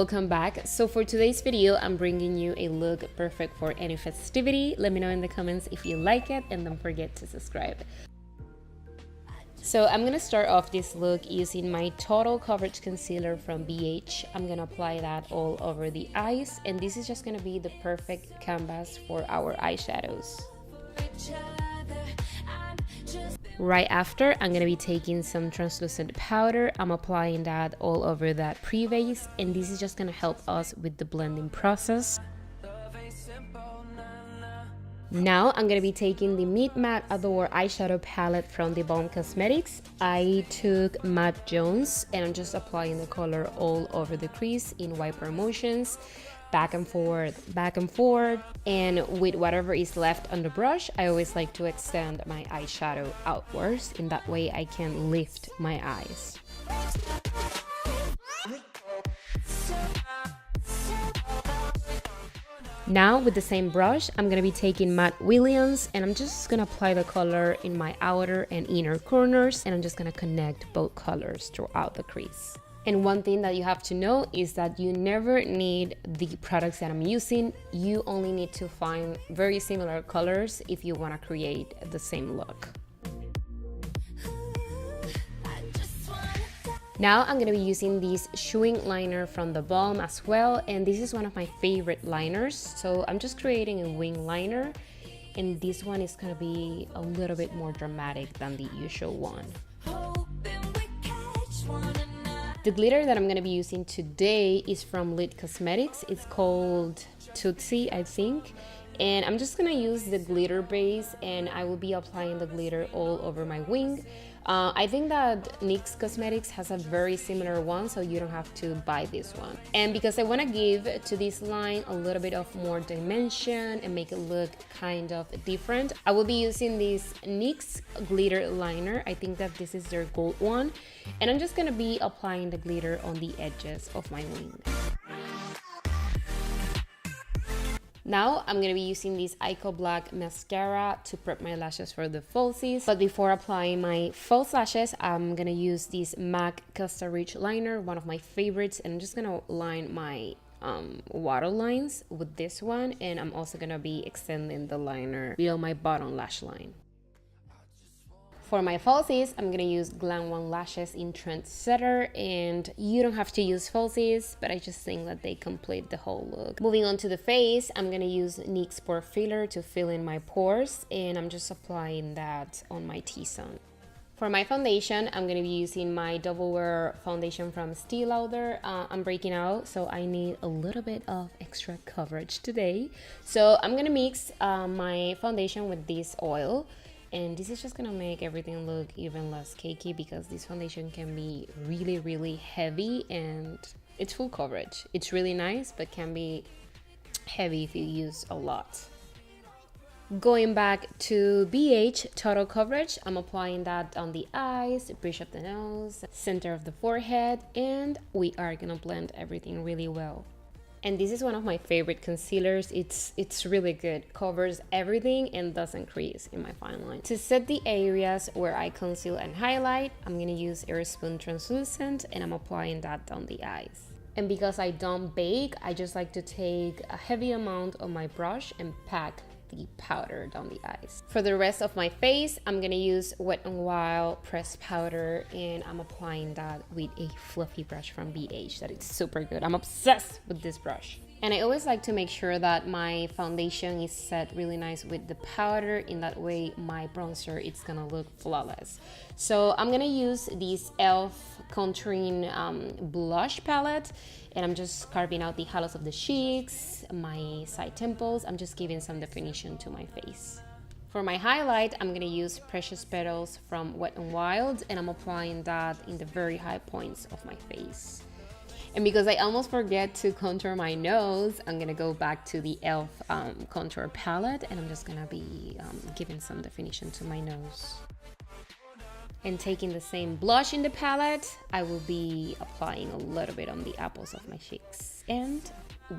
welcome back. So for today's video, I'm bringing you a look perfect for any festivity. Let me know in the comments if you like it, and don't forget to subscribe. So I'm gonna start off this look using my Total Coverage Concealer from BEIGE. I'm gonna apply that all over the eyes, and this is just gonna be the perfect canvas for our eyeshadows. Right after, I'm gonna be taking some translucent powder. I'm applying that all over that pre-base, and this is just gonna help us with the blending process. Now I'm gonna be taking the Mid Matte ADOR eyeshadow palette from the BALM Cosmetics. I took Matte Jones, and I'm just applying the color all over the crease in wiper motions, back and forth, and with whatever is left on the brush, I always like to extend my eyeshadow outwards. In that way I can lift my eyes. Now with the same brush, I'm gonna be taking Matte Williams, and I'm just gonna apply the color in my outer and inner corners, and I'm just gonna connect both colors throughout the crease. And one thing that you have to know is that you never need the products that I'm using. You only need to find very similar colors if you want to create the same look. Now I'm going to be using this shooing liner from the BALM as well, and this is one of my favorite liners. So I'm just creating a wing liner, and this one is going to be a little bit more dramatic than the usual one. The glitter that I'm going to be using today is from LIT Cosmetics. It's called TOOTSIE, I think. And I'm just going to use the glitter base, and I will be applying the glitter all over my wing. I think that NYX Cosmetics has a very similar one, so you don't have to buy this one. And because I want to give to this line a little bit of more dimension and make it look kind of different, I will be using this NYX glitter liner. I think that this is their gold one. And I'm just going to be applying the glitter on the edges of my wing. Now I'm going to be using this EYEKO black mascara to prep my lashes for the falsies. But before applying my false lashes, I'm going to use this MAC COSTA Rich liner, one of my favorites. And I'm just going to line my water lines with this one. And I'm also going to be extending the liner below my bottom lash line. For my falsies, I'm gonna use Glam One lashes in Trendsetter, and you don't have to use falsies, but I just think that they complete the whole look. Moving on to the face, I'm gonna use NYX Pore Filler to fill in my pores, and I'm just applying that on my T-zone. For my foundation, I'm gonna be using my Double Wear foundation from Estee Lauder. I'm breaking out, so I need a little bit of extra coverage today. So I'm gonna mix my foundation with this oil. And this is just gonna make everything look even less cakey, because this foundation can be really heavy, and it's full coverage. It's really nice, but can be heavy if you use a lot. Going back to BEIGE Total Coverage, I'm applying that on the eyes, bridge of the nose, center of the forehead, and we are gonna blend everything really well. And this is one of my favorite concealers. It's really good, covers everything and doesn't crease in my fine line. To set the areas where I conceal and highlight, I'm gonna use AIRSPUN Translucent, and I'm applying that on the eyes. And because I don't bake, I just like to take a heavy amount on my brush and pack the powder down the eyes. For the rest of my face, I'm gonna use Wet n Wild pressed powder, and I'm applying that with a fluffy brush from BEIGE that is super good. I'm obsessed with this brush. And I always like to make sure that my foundation is set really nice with the powder. In that way, my bronzer, it's gonna look flawless. So I'm gonna use this e.l.f. contouring blush palette, and I'm just carving out the hollows of the cheeks, my side temples. I'm just giving some definition to my face. For my highlight, I'm gonna use Precious Petals from Wet n Wild, and I'm applying that in the very high points of my face. And because I almost forget to contour my nose, I'm gonna go back to the e.l.f. contour palette, and I'm just gonna be giving some definition to my nose. And taking the same blush in the palette, I will be applying a little bit on the apples of my cheeks, and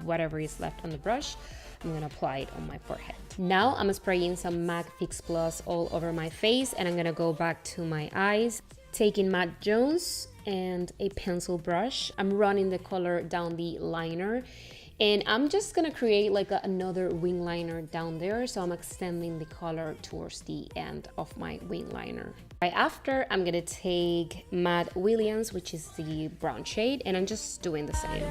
whatever is left on the brush, I'm gonna apply it on my forehead. Now I'm spraying some MAC Fix Plus all over my face, and I'm gonna go back to my eyes, taking Matte Jones and a pencil brush. I'm running the color down the liner, and I'm just gonna create like another wing liner down there, so I'm extending the color towards the end of my wing liner. Right after, I'm gonna take Matte Williams, which is the brown shade, and I'm just doing the same.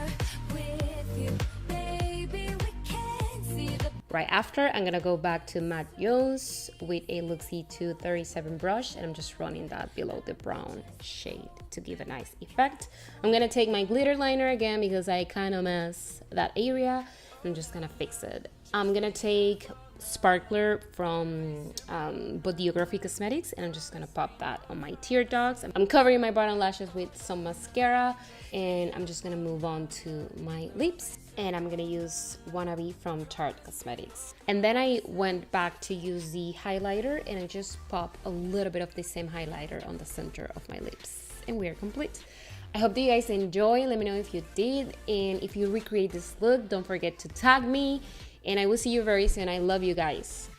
Right after, I'm gonna go back to Matte Jones with a LUXIE 237 brush, and I'm just running that below the brown shade to give a nice effect. I'm gonna take my glitter liner again because I kind of mess that area. I'm just gonna fix it. I'm gonna take Sparkler from Bodeography Cosmetics, and I'm just gonna pop that on my tear ducts. I'm covering my bottom lashes with some mascara, and I'm just gonna move on to my lips, and I'm gonna use Wannabe from Tarte Cosmetics. And then I went back to use the highlighter, and I just pop a little bit of the same highlighter on the center of my lips, and we are complete. I hope that you guys enjoy. Let me know if you did, and if you recreate this look, don't forget to tag me, and I will see you very soon. I love you guys.